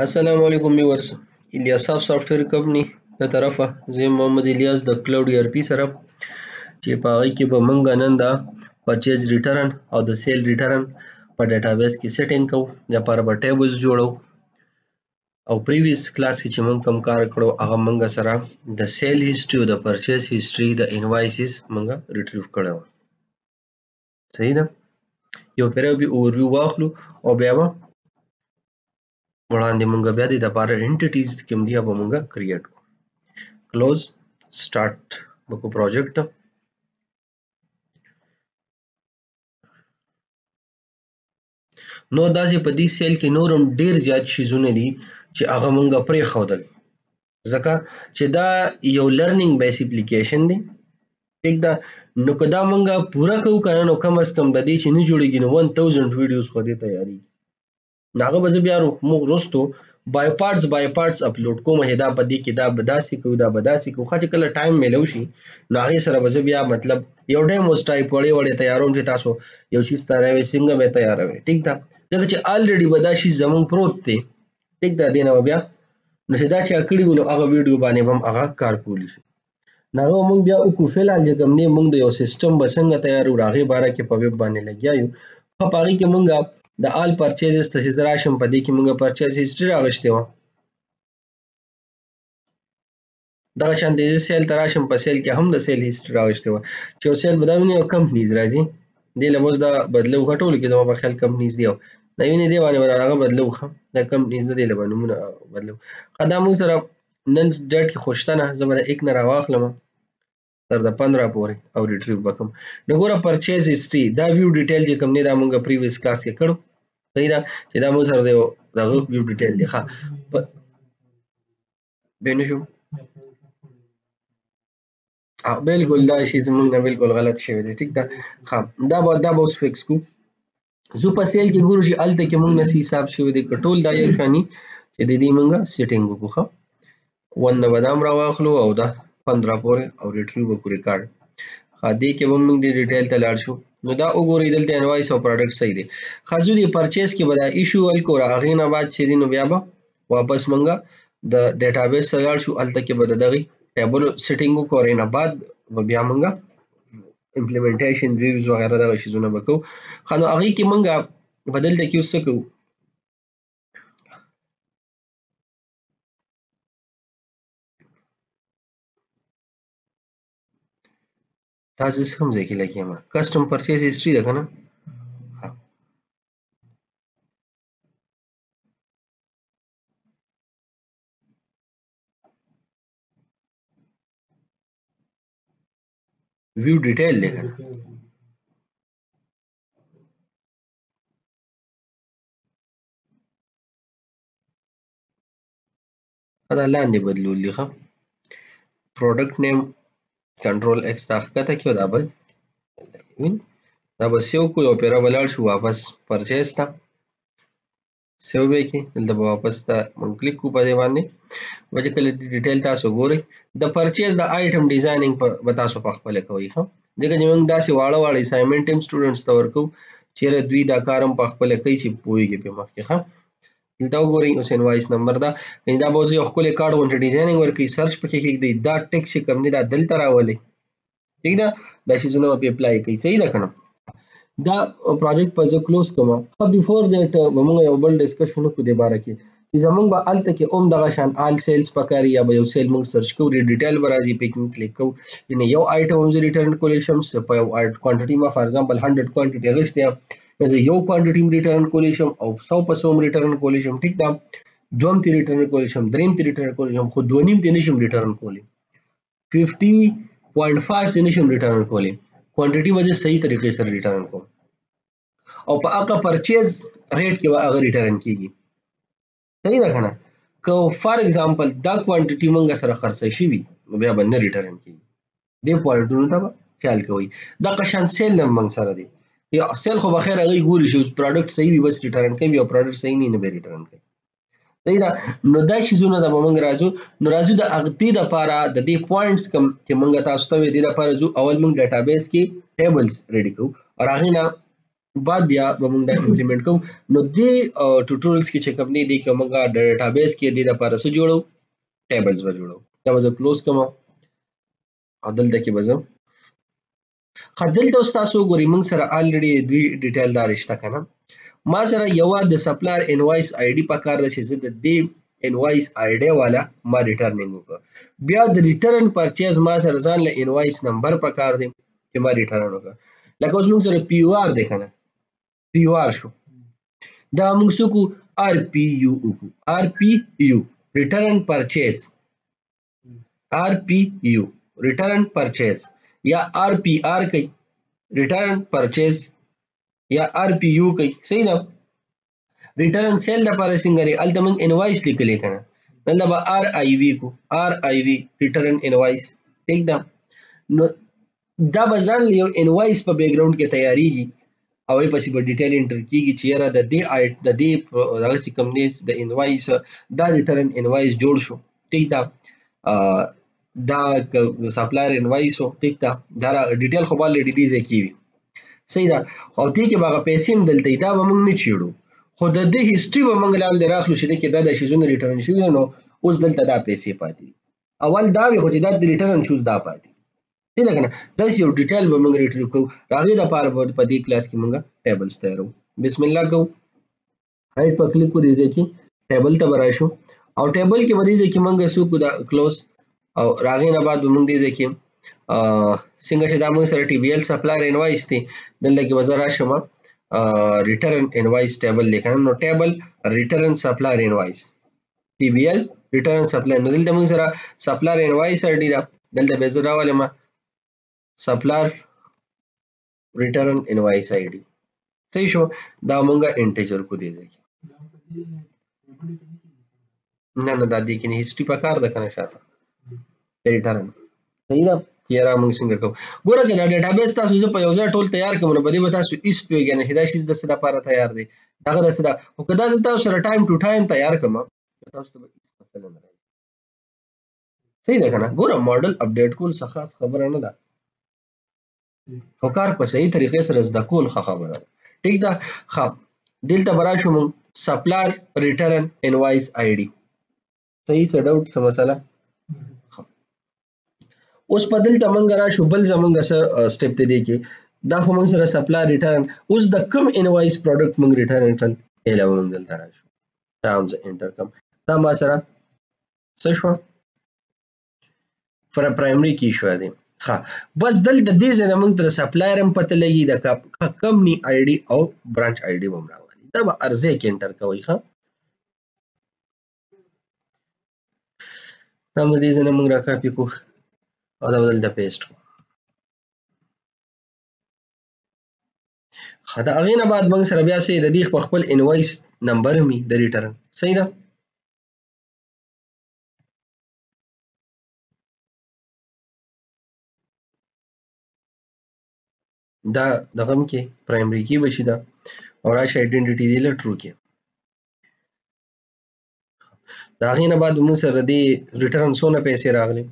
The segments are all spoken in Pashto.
السلام علیکم ویورز. الیاساف سافټویر کمپنی د طرفه زه محمد الیاس د کلاود ای آر پی سره چې په هغې کې به موږ نن دا پرچیز ریټرن او د سیل ریټرن په ډیټابیس کې سیټینګ کوو. د لپاره به ټیبلز جوړو او پریویس کلاس کې چې موږ کوم کار کړو هغه موږ سره د سیل هیسټري او د پرچیز هیسټري د انوایسز موږ ریټریو کړی و. صحیح ده؟ یو پیره اوورویو واخلو او بیا به وړاندې مونږ بیا د لپاره انټیټیز کوم دی به مونږ کریټ کو. کلوز سٹارټ وکړو پروجیکټ. نو داسې په دې سیل کې نورم ډیر زیات شیزونه دي چې هغه مونږ پرې ښودل ځکه چې دا یو لرنینګ بیس اپلیکیشن دی. ټیک ده؟ نو که دا مونږ پوره کوو کنه نو کم از کم د دې چې نه جوړیږي نو 1000 ویډیوز خو دې تیاری نو هغه به زه بیا وروستو بای پارټس اپلوډ کوم چې دا په دې کې دا به داسې کوو دا به داسې کوو. ښه چې کله ټایم میلو شي نو هغې سره به زه بیا مطلب یو ډیموز ټایپ وړې تیاروم چې تاسو یو شي تیاروئ څنګه به تیاروئ. ټیک ده؟ ځکه چې الریډي به دا شي زمونږ پروت دی. ټیک ده؟ دې نه به بیا نو چې دا چا کړي وي نو هغه ویډیو باندې به هم هغه کار کولی شي. نو هغه مونږ بیا وکړو. فلحال چې کوم دی مونږ د یو سیسټم به څنګه تیارو د هغې باره کې په ویب باندې لګیا یو. ښه په هغې کې مونږ د آل پرچیزز ته چې زه راشم په دې کې مونږ پرچیز هیسټري راغوښتې وه. دغه شان د سیل ته راشم په سیل کې هم د سیل هیسټري راغوښتې وه چې یو سیل به دا وینئ او کمپنیز راځي. دې له اوس دا بدلو ښه ټولو کې زما په خیال کمپنیز دي او دا وینئ دې باندې به هغه بدلو ښه دا کمپنیز نه دې له به نومونه بدلو. ښه دا مونږ سره نن ډیټ کې خو شته نه. زه به د 1 نه راواخلم تر د 15 پورې او ریټریو به کوم. نو ګوره پرچیز هیسټري دا ویو ډیټیل چې کوم دی دا مونږ پریویس کلاس کې کړو. صحیح ده چې دا مونږ سره د دغه ویو ډیټیل دی. ښه بې نه شو بالکل دا شی زمونږ نه بالکل غلط شوی دی. ټیک ده؟ ښه دا به اوس فکس کړو. زه په سیل کې ګورو چې هلته کې مونږ نه څه حساب شوی دی که ټول دا یو شاني چې د دې مونږ سیټینګ وکړو. ښه 1 نه به دا هم راواخلو او دا 15 پورې او ریټریو وکړو ریکارډ. ښه دې کې به مونږ د ډیټیل ته لاړ شو. نو دا وګورئ دلته انوایس او پروډکټ صحیح دی. ښه زه د پرچیز کې به دا ایشو حل کړو. هغې نه بعد چې دی نو بیا به واپس مونږ د ډیټابیس ته لاړ شو. هلته کې به د دغې ټیبل سیټینګ وکړو. هغې نه بعد به بیا مونږ امپلیمنټیشن ویوز وغیره دغه شیزونه به کوو. ښه نو هغې کې مونږ په دلته کې اوس څه کوو تاسو کوم ځای کې لګیا یم کسټم پرچیز هیسټري ده که نه. ویو ډیټیل دی که نه. دا لاندې بدلول دي. ښه پروډکټ نیم کنټرول ایکس دا ښکته کړو دا بل دا به سیو کړو. یو پیره به لاړ شو واپس پرچیز ته سیو به یې کړي. دلته به واپس ته مونږ کلیک کړو په دې باندې به چې کله ډیټیل تاسو ګورئ د پرچیز د آیټم ډیزاینینګ به تاسو په خپله کوئ. ښه ځکه چې موږ داسې واړه اسایمنټ هم سټوډنټس ته ورکوو چیرې دوی دا کار هم په خپله کوي چې پوهېږي پرې مخکې. ښه دلته وګورئ اوس انوایس نمبر دا دا به اوس یو ښکلی کارډ غوندې ډیزاینینګ ورکوي. سرچ پکې کېږدئ دا ټیکس چې کوم دی دا دلته راولئ. ټیک ده؟ دا شیزونه به پې اپلای کوي. صحیح ده که نه؟ دا پروجیکټ به زه کلوز کوم. ښه بیفور دیټ به موږ یو بل ډسکشن وکړو دې باره کې چې زمونږ به هلته کې هم دغه شان آل سیلز پکار یا به یو سیل موږ سرچ کوو ډیټیل به راځي پې کې کلیک کوو یعنې یو آیټم هم زه ریټرن کولی شم په یو کوانټیټي ما فار ایگزامپل 100 کوانټیټي اخیستې یم زه یو کوانټیټي هم ریټرن کولی شم او 100 په 100 هم ریټرن کولی شم. ټیک ده؟ دوم ته ریټرن کولی شم دریم ته ریټرن کولی شم خو دوه نیم ته نشم ریټرن کولی 50.5 ته نشم ریټرن کولی. کوانټیټي به زه صحیح طریقې سره ریټرن کوم او په هغه پرچیز ریټ کې به هغه ریټرن کېږي. صحیح ده که نه؟ که فار ایگزامپل دا کوانټیټي موږ سره خرڅه شوي نو بیا به نه ریټرن کېږي. دې پوینټونو ته به خیال کوئ. دغه شان سیل هم موږ سره دی. یا سیل خو بخیر هغوی ګوري چې پروډکټ صحیح وي بس ریټرن کوي او پروډکټ صحیح نه وي نه به ریټرن کوي. صحیح ده؟ نو دا شیزونه ته به موږ راځو. نو راځو د دې دپاره د دې پوینټس کوم چې موږ تاسو ته وې دې دپاره ځو اول موږ ډیټابیس کې ټیبلز ریډي کوو او هغې نه بعد بیا به موږ دا امپلیمنٹ کوو. نو دې ټوټوریالز کې چې کوم نه دي کومه د ډیټابیس کې د لپاره څه جوړو ټیبلز به جوړو. دا به زه کلوز کوم او دلته کې به زه دلته تاسو ګورئ موږ سره الریډي دوی ډیټیل دار شته کنه. ما سره یو د سپلایر انوایس آی ډي پکار ده چې زه د دې انوایس آی ډي والا ما ریټرنینګ وکړه. بیا د ریټرن پرچیز ما سره ځان له انوایس نمبر پکار دی چې ما ریټرن وکړه. لکه اوس موږ سره پی یو آر دی کنه، پی یو آر شو. دا موږ څه کو آر پی یو وکړو، آر پی یو ریټرن پرچیز، آر پی یو ریټرن پرچیز یا آر پی آر کوي ریټرن پرچیز یا آر پی یو کوي. صحیح ده. ریټرن سیل لپاره څنګه لري الته موږ انوایس لیکلی کنه، دلته به آر آی وی کو، آر آی وی ریټرن انوایس. ٹھیک ده. نو دا به ځان یو انوایس په بیک ګراوند کې تیاریږي او یې پسې به ډیټیل انټر کیږي چې یاره د دې هغه چې کوم دی د انوایس دا ریټرن انوایس جوړ شو. ٹھیک ده. دا سپلایر انوایس هو. ٹھیک ده. دا ډیټیل خو به الریډي دې ځای کې وي. صحیح ده. او دې کې به هغه پیسې هم دلته دا به موږ نه چیړو، خو د دې هیستوري به موږ لاندې راخلو چې کې دا د شیزونه ریټرن شوي نو اوس دلته دا پیسې پاتې دي. اول دا وي خو چې دا د ریټرن شوز دا پاتې. صحیح ده کنه. داسې یو ډیټیل به موږ ریټریو کوو. د هغې دپاره به په دې کلاس کې موږ ټیبلز تیارو. بسم الله کوو. رایټ په کلیک کو دې ځای کې ټیبل ته به راشو او ټیبل کې به دې ځای کې موږ څه کوو دا کلوز او راغې نه بعد به موږ دې ځای کې څنګه چې دا موږ سره ټي بي ایل سپلایر انوایس دی دلته کې به زه راشم ریټرن انوایس ټیبل دی کنه. نو ټیبل ریټرن سپلایر انوایس ټي بي ایل ریټرن سپلایر. نو دلته موږ سره سپلایر انوایس آی ډي ده، دلته به زه راولم سپلایر ریټرن انوایس آی ډي. صحیح شو. دا مونږه انټیجر کو دی ځای نه دا دې کې نه هیستوري پکار ده کنه شاته ریټرن. صحیح ده. یاره موږ څنګه کوو ګوره که دا ډیټابیس تاسو زه په یو ځای ټول تیار کړم نو په دې به تاسو هېڅ پوهېږئ نه چې دا شیز د څه لپاره تیار دی دغه د څه ده. خو که دا زه تاسو سره ټایم ټو ټایم تیار کړم تاسو ته به هېڅ مسله نه راځي. صحیح ده که نه. ګوره ماډل اپډیټ کول څه خاص خبره نه ده، خو کار په صحیح طریقې سره زده کول ښه خبره ده. ټیک ده. ښه دلته به راشو موږ سپلایر ریټرن انوایس آی ډي. صحیح څه ډاوټ څه مسله. اوس په دلته موږ راشو بل زمونږ څه سټیپ دی کې دا خو موږ سره سپلایر ریټرن اوس د کوم انوایس پروډکټ موږ ریټرن کړل اله موږ دلته راشو دا هم زه انټر کوم. دا ما سره څه شو پرایمري کی شو دی. ها بس دلته دې ځای نه موږ تر سپلایر هم پته لګي د کمپنی آی ډي او برانچ آی ډي هم راوالي. دا به ارزه کې انټر کوئ. ها دا موږ دې ځای نه موږ را کاپي کو او دا دلته پیسټ کو. دا هغې نه بعد موږ سره بیا څه د دې خپل انوایس نمبر هم د ریټرن. صحیح ده. دا دغه هم کې پرایمري کی بشي دا او راشه آیډنټیټي دی له ټرو کې. د هغې نه بعد موږ سره د ریټرن څونه پیسې راغلي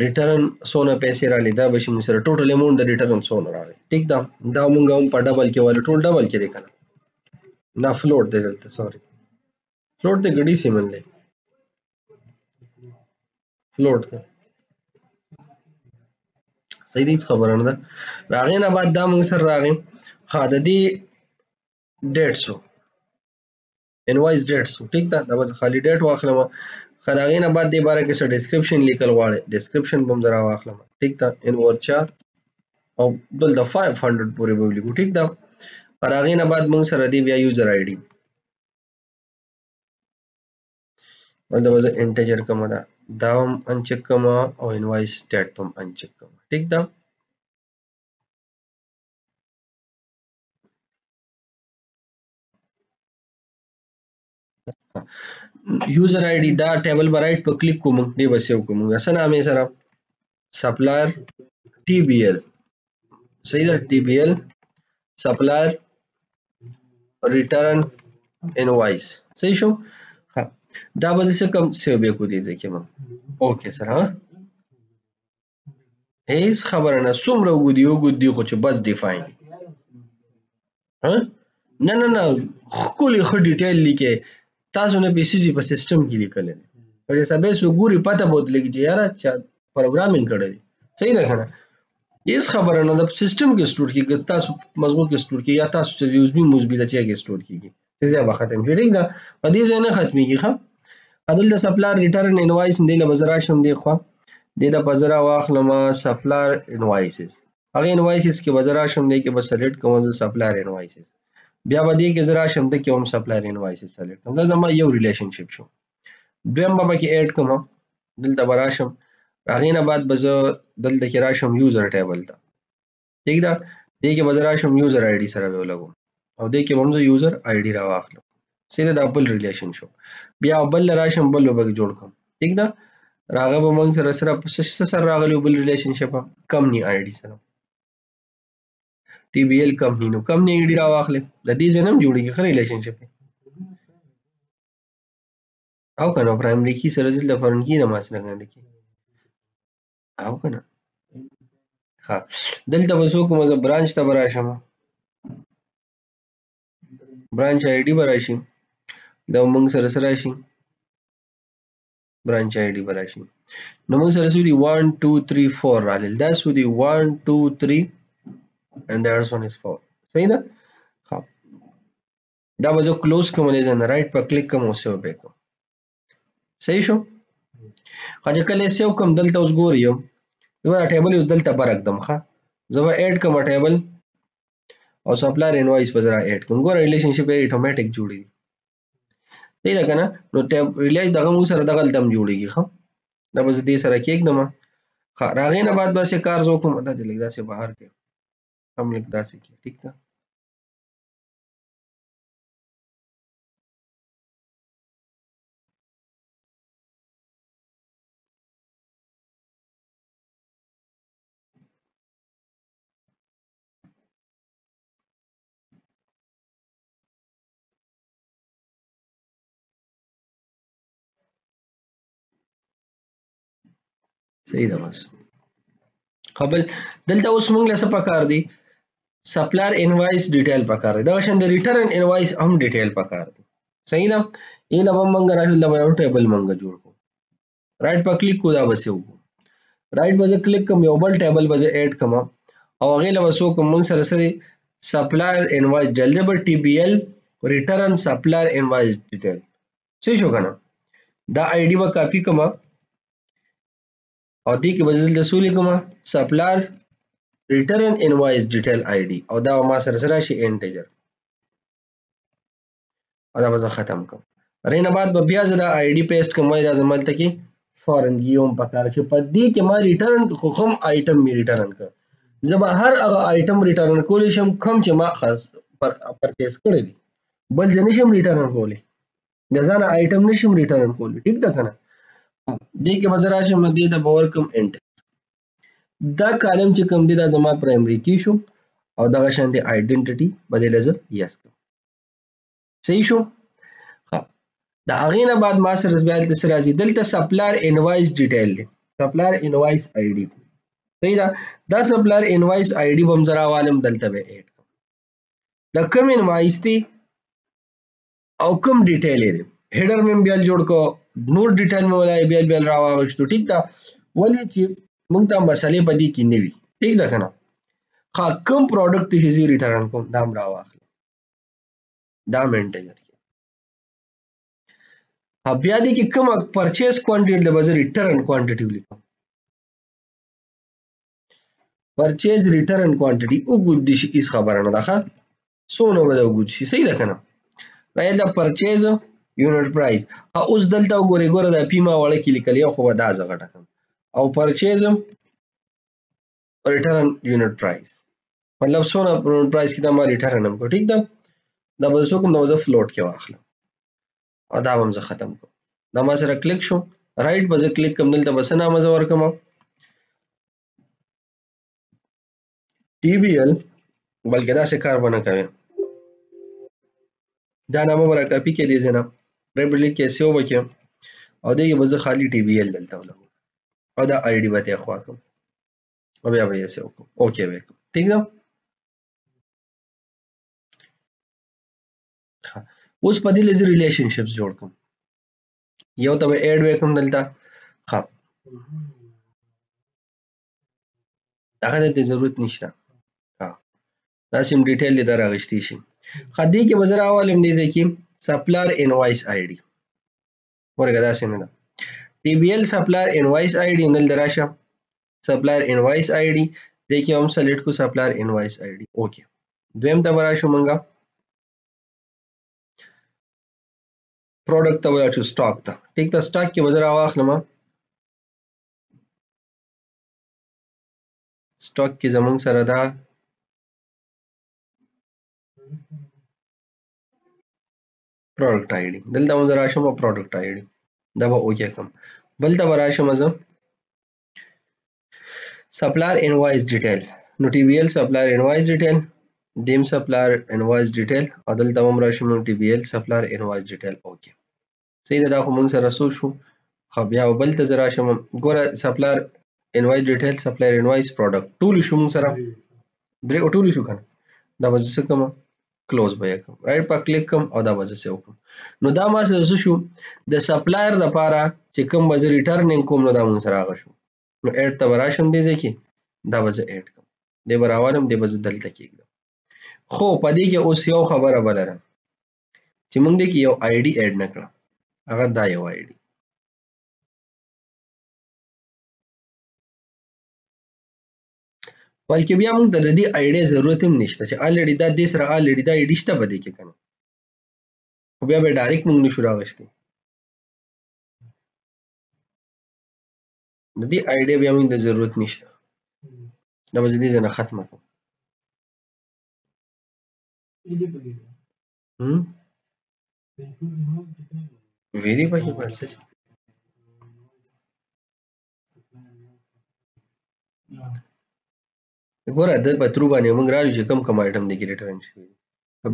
ریټرن څونه پیسې راغلي دا به شي موږ سره ټوټل اماونټ د ریټرن څونه راغلی. ټیک ده. دا موږ هم په ډبل کې والو ټول ډبل کې دی کنه نه فلوټ دی دلته سوري فلوټ دی ګډي سیمن دی فلوټ دی. صحیح دی خبره نه ده. راغې نه بعد دا موږ سره راغی ها د دې ډیټ سو انوایس ډیټ سو. ټیک ده. دا به خالی ډیټ واخلم. خو د هغې نه بعد دې باره کې څه ډسکرپشن لیکل غواړئ ډسکرپشن به هم زه راواخلم. ټیک ده. انورچار او دلته 500 پورې به ولیکو. ټیک ده. پر هغې نه بعد موږ سره دی بیا یوزر آی ډي دلته به زه انټیجر کومه ده دا هم انچک کومه او انوایس ډیټ هم انچک کومه. ټیک ده. یوزر آی ډي دا ټیبل به رائټ په کلیک کوم دی به سیو کوم څه نام یې سره سپلایر ټي بي ایل. صحیح ده. ټي بي ایل سپلایر ریټرن انوایس. صحیح شو. دا به څه کوم سیو به کو دی ځکه ما اوکے سره. هیڅ خبره نه، څومره اوږد دي خو چې بس ډیفاین. نه نه نه ښکلي ښه ډیټیل لیکئ، تاسو نه پیسې په سیسټم کې لیکلی دی، په ډیټابیس وګوري پته به ورته لګي چې یاره چا پروګرامینګ کړی دی. صحیح ده که نه؟ هیڅ خبره نه ده، په سیسټم کې سټور کېږي، تاسو مضمون کې سټور کېږي، یا تاسو چې یوزبي موزبي د چا کې سټور کېږي، چې ځای به ختم شي. ټیک ده، په دې ځای نه ختمېږي. ښه دلته سپلایر ریټرن انوایس دې له به زه راشم دې خوا، دې ته به زه راواخلمه سپلایر انوایسز، هغې انوایسز کې به زه راشم، دې کې به سلیکټ کوم زه سپلایر انوایسز، بیا به دې کې زه راشم دې کې هم سپلایر انوایسز سلیکټ کوم، دا زما یو ریلیشنشپ شو. دویم به پکې ایډ کوم، دلته به راشم، هغې نه بعد به زه دلته کې راشم یوزر ټیبل ته. ٹھیک ده، دې کې به زه راشم یوزر آی ډي سره به ولګوم، او دې کې به هم زه یوزر آی ډي راواخلم. سیده دا بل ریلیشن شو. بیا بل راشم بل به جوړ کړم. ٹھیک ده، راغه به موږ سره څه سره راغلی بل ریلیشنشپ کمپنی آی ډي سره، ټي بي ایل کمپنی، نو کمپنی آی ډي راواخلې، د دې ځای نه هم جوړېږي ښه ریلیشنشپ او که نه، پرایمري کی سره دلته فارن کی نه ما سره ګنده کی او که نه. ښه دلته به څه وکړم، زه برانچ ته به راشم، برانچ آی ډي به راشي، دا موږ سره څه راشي، برانچ آی ډي به راشي. نو موږ سره څه دي 1 2 3 4 راغلل، دا څه دي 1 2 3 and that one is 4. صحیح ده. ښه دا به زه کلوز کوم، دې ځای نه رایټ په کلیک کوم او سیو به کوم. صحیح شو. ښه چې کله یې سیو کوم، دلته اوس ګورئ زه به دا ټیبل اوس دلته برږدم. ښه زه به ایډ کوم ټیبل او سپلایر انوایس به زه را ایډ کوم، ګوره ریلیشنشپ یې اتوماټیک جوړېږي. صحیح ده که نه؟ نو ریلیز دغه موږ سره دغلته هم جوړېږي. ښه دا به زه دې سره کېږدم. ښه هغې نه بعد داسې کار زه وکړم، دا دې لږ داسې بهر کړې، هم لږ داسې کړې. ټیک ده، صحیح ده. بس قبل دلته اوس موږ له څه پکار دی، سپلایر انوایس ډیټیل پکار دی، دغه شان د ریټرن انوایس هم ډیټیل پکار دی. صحیح ده. یې له به موږ راشو، له به یو ټیبل موږ جوړ کړو، رایټ په کلیک کو، دا به څه وکړو، رایټ به زه کلیک کوم، یو بل ټیبل به زه ایډ کوم، او هغې له به څه وکړم، موږ سره سره سپلایر انوایس ډیټیل دی، به ټي بي ایل ریټرن سپلایر انوایس ډیټیل. صحیح شو که نه؟ دا آی ډي به کاپي کوم او دې کې به زه دلته څه ولیکم، سپلایر ریټرن انوایس ډیټیل آی ډي، او دا ما سره سره شي انټیجر، او دا به زه ختم کوم. هغې نه بعد به بیا زه دا آی ډي پیسټ کوم، وایي دا زما دلته کې فارن کي هم پکار چې په دې کې ما ریټرن خو کوم آیټم مې ریټرن کړ، زه به هر هغه آیټم ریټرن کولی شم کوم چې ما خاص پرچیز کړی دی، بل زه نشم ریټرن کولی، د ځانه آیټم نشم ریټرن کولی. ټیک ده که نه؟ دې کې به زه راشم، نو دې ته به ورکړم انټر، دا کالم چې کوم دی دا زما پرایمري کی شو، او دغه شانتې آیډنټټي به دې له زه یس کړم. صحیح شو. د هغې نه بعد ما سره بیا دلته څه راځي، دلته سپلایر انوایس ډیټیل دی، سپلایر انوایس آی ډي. صحیح ده، دا سپلایر انوایس آی ډي به هم زه راوالم، دلته به ایډ کړم، د کوم انوایس دی او کوم ډیټیل یې دی، هیډر مې بیا جوړ کړو، نور ډیټیل مې ولای بیا راواغشتو. ټیک ده، ولې چې موږ ته مسلې په دې کې نه وي. ټیک ده که نه؟ ښه کوم پروډکټ چې زه ریټرن کوم دا هم راواخلم، دا هم انټیجر کې. بیا دې کې کومه پرچیز کوانټیټي ده به زه ریټرن کوانټیټي ولیکم، پرچیز ریټرن کوانټیټي اوږد دي شي هېڅ خبره نه ده. ښه څومره به د اوږد شي، صحیح ده که نه؟ راځئ د پرچیز یونټ پرایس، اوس دلته وګورئ، ګوره دا پی ما وړه کې لیکلي، خو به دا زه غټه کړم، او پرچیز ریټرن یونټ پرایس، مطلب څومره پرایس کې دا ما ریټرن هم کړو. ټیک ده، دا به زه کوم، دا به زه فلوټ کې واخلم، او دا به هم زه ختم کړم. دا ما سره کلیک شو، رایټ به زه کلیک کوم، دلته به څه نامه زه ورکړم، ټي بي ایل، بلکې داسې کار به نه کوې، دا نامه به را کاپي کې دې ځای نه رایټ به لیک کې سیو به کړم، او دې کې به زه خالي ټي بي ایل دلته ولګوم، او دا آی ډي به ته یې خوا کړم. او بیا به یې سیو کوم اوکې وکړم ٹھیک ده اوس په دې لږ ریلیشن شپس جوړ کوم یو ته به اډ وکم دلته ها هغه ته ضرورت نشته ها دا سیم ډیټیل دې راغشتي شي خدي کې وزر اولم دې ځکه سپلر انوایس آی ډي ورګه دا څنګه ده ټي بي ال سپلر انوایس آی ډي نل دراشه سپلر انوایس آی ډي دې کې هم سلیکټ کو سپلر انوایس آی ډي اوکې دویم ته وراشو مونږه پروډکټ ته وراشو سٹاک ته ټیک ته سٹاک کې وزر واخلم سٹاک کې زمونږ سره دا product ID دلته مو راشم product ID دا به اوکې کوم بل ته راشم زه supplier invoice detail نو TBL supplier invoice detail دیم supplier invoice detail او دلته هم راشم TBL supplier invoice detail اوکې صحیح ده دا خو موږ سره سو شو خو بیا بل ته راشم ګوره supplier invoice detail supplier invoice product ټول شو موږ سره درې ټول شو کنه دا به څه کوم کلوز به کوم رائټ په کلیک کوم او دا به سیو کوم نو دا ما سره شو د سپلایر لپاره چې کوم به ریټرنینګ کوم نو دا مون سره هغه شو نو اډ ته وراشم دې ځکه دا به اډ کوم دې براوالم دې به دلته کېږم خو په دې کې اوس یو خبره بلره چې مونږ دې کې یو آی ډي اډ نکړه هغه دا یو آی ډي بلکې بیا مونږ ته د دې آی ډي ضرورت هم نشته چې الریډي دا دې سره الریډي دا آی ډي شته بده کې کنه خو بیا به ډایرکټ مونږ نشو راغشتي د دې آی ډي بیا مونږ د ضرورت نشته دا به دې نه ختمه کوم ویری پکې پاتې ګوره د پترو باندې موږ راځو چې کم کم آیټم دې کې ریټرن شي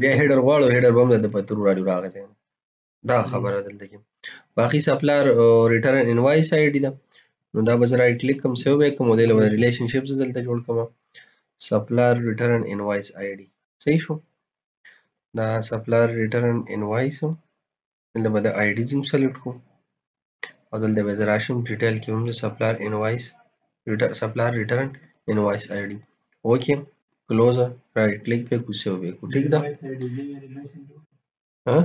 بیا هیډر غواړو هیډر به هم د پترو راغلی دا خبره دلته کې باقي سپلر ریټرن انوایس آی ډي ده نو دا به زه رائټ کلیک کوم سیو به کوم مودیل ور ریلیشن شپس دلته جوړ کوم سپلر ریټرن انوایس آی ډي صحیح شو دا سپلر ریټرن انوایس دلته به د آی ډي زم سلیکټ کوم او دلته به زه راشم ډیټیل کې هم سپلر انوایس سپلر ریټرن انوایس آی ډي اوکې کلوز رائټ کلیک पे कुछ हो गया ठीक ده ها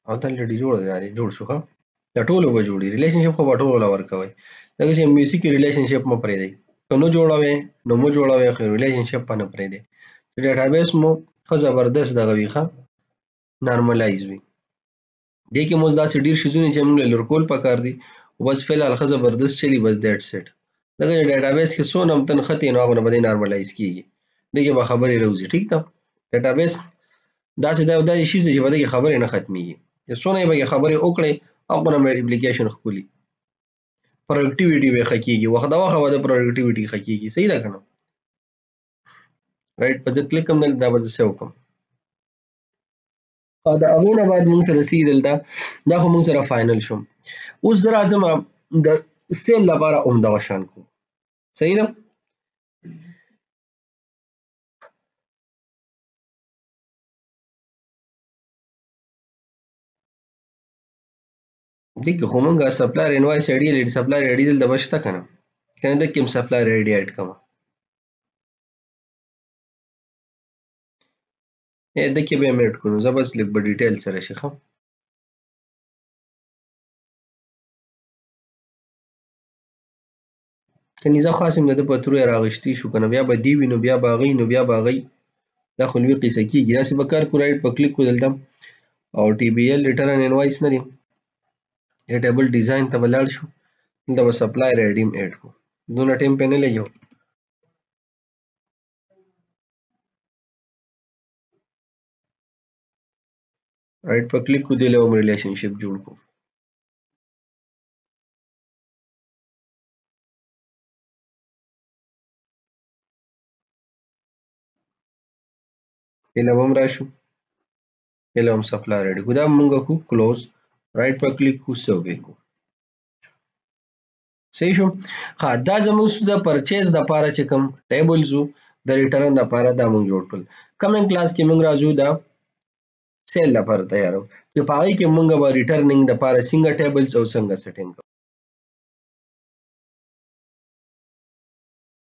او ته لړ جوړ دی جوړ شو ها دا ټول به جوړي ریلیشن شپ خو به ټول ورکوي دا چې میوزیک ریلیشن شپ مو پرې دی نو جوړاوي نو مو جوړاوي خو ریلیشن شپ نه پرې دی ډیټابیس مو خو زبردست دغه وی ښه نارملایز وي دې کې مو داسې ډیر شیزونه چې موږ لور کول پکار دي او بس فعال خو زبردست چلی بس دیټ سیټ دغه ډیټابیس کې څو نم تن خطي نو هغه به نارملایز کیږي دغه به خبرې راوځي ټیک ده ډیټابیس داسې دا شي چې په دغه خبرې نه ختميږي څو نه به خبرې وکړي او په نوم اپلیکیشن خولي پروډکټیویټي به خکېږي وخت دا وخت د پروډکټیویټي خکېږي صحیح ده کنه رائټ په ځکه کلیک کوم دا به سیو کوم دا هغه نه بعد موږ سره سیدل دا خو موږ سره فائنل شو اوس زه راځم د سیل لپاره عمده شان کو صحیح ده دغه خو موږ سپلایر انوایس آی ډي لري سپلایر آی ډي دلته بشته کنه کنه د کوم سپلایر آی ډي اډ کوم د کې به میټ کوو زه بس لیک په ډیټیل سره شي خو کني زه خاصم د پترو راغشتي شو کنه بیا به دی وینو بیا باغی نو بیا باغی دا خو لوی قصه کیږي دا چې به کار کو رائټ په کلیک کو دلته او ټي بي ال ریټرن انوایس نه دی ټیبل ډیزاین ته بلاړ شو دلته به سپلایر آی ډي اډ کو دونه ټیم په نه لګیو رائټ په کلیک کو دی له ریلیشن شپ جوړ کو اله هم راشو اله هم سپلایر آی ډي کو دا مونږ کو کلوز رائټ په کلیک کو سیو به کو صحیح شو. ها دا زموږ د پرچیز د پاره چې کوم ټیبلز وو د ریټرن د پاره دا موږ جوړ کړل. کمنګ کلاس کې موږ راځو دا سیل لپاره تیارو چې په هغه کې موږ به ریټرنینګ د پاره څنګه ټیبلز او څنګه سیټینګ